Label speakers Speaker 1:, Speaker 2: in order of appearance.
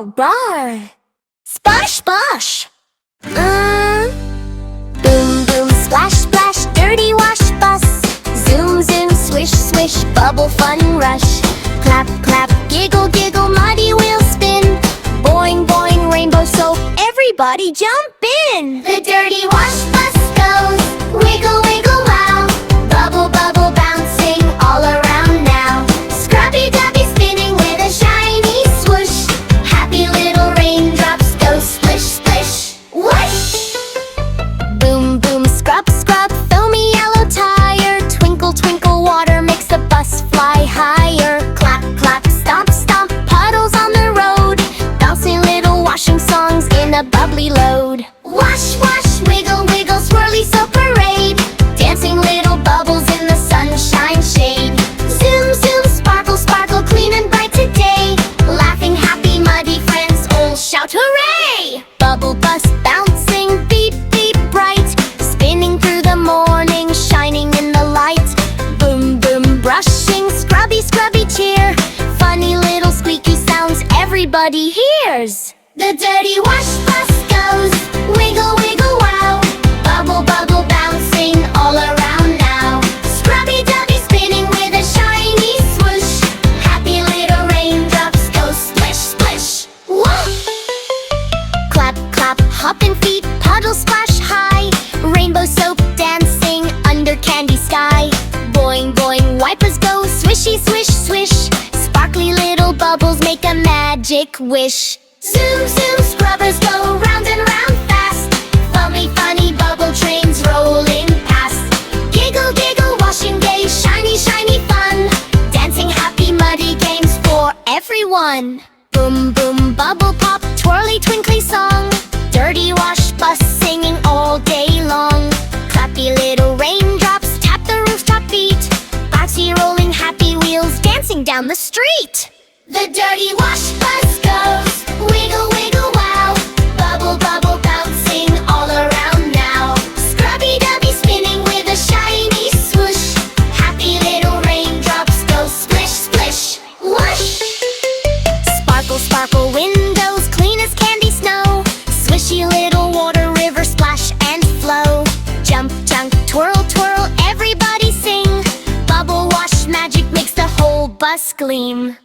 Speaker 1: bubble bar. Splash, splash. Boom, boom, splash, splash, dirty wash bus. Zoom, zoom, swish, swish, bubble fun rush. Clap, clap, giggle, giggle, muddy wheel spin. Boing, boing, rainbow soap, everybody jump in. The dirty wash bus goes, wiggle, wiggle, wow. Bubble, bubble, bouncing all around now. Scrubby dubby spinning with a shiny swoosh. Happy little raindrops go splish, splish, whoosh. Boom, boom, scrub, scrub, foamy yellow tire. Twinkle, twinkle, water makes the bus fly higher. Clap, clap, stomp, stomp, puddles on the road. Bouncing little washing songs in a bubbly load. Wash, wash, wiggle, wiggle, swirly soap parade. Dancing little bubbles in the sunshine shade. Zoom, zoom, sparkle, sparkle, clean and bright today. Laughing, happy, muddy friends all shout hooray! Bubble bus bouncing, beep, beep, bright. Spinning through the morning, shining in the light. Boom, boom, brushing, scrubby, scrubby cheer. Funny little squeaky sounds everybody hears. The dirty wash bus goes, wiggle, wiggle, wow. Bubble, bubble, bouncing all around now. Scrubby dubby spinning with a shiny swoosh. Happy little raindrops go splish, splish, whoosh. Clap, clap, hopping feet, puddle splash high. Rainbow soap dancing under candy sky. Boing, boing, wipers go swishy, swish, swish. Sparkly little bubbles make a magic wish. Zoom, zoom, scrubbers go round and round fast. Foamy, funny bubble trains rolling past. Giggle, giggle, washing day, shiny, shiny fun. Dancing happy, muddy games for everyone. Boom, boom, bubble pop, twirly, twinkly song. Dirty wash bus singing all day long. Clappy little raindrops tap the rooftop beat. Bouncy, rolling, happy wheels dancing down the street. The dirty wash bus goes, wiggle, wiggle, wow. Bubble, bubble, bouncing all around now. Scrubby dubby spinning with a shiny swoosh. Happy little raindrops go splish, splish, whoosh. Sparkle, sparkle, windows clean as candy snow. Swishy little water, river splash and flow. Jump, jump, twirl, twirl, everybody sing. Bubble wash magic makes the whole bus gleam.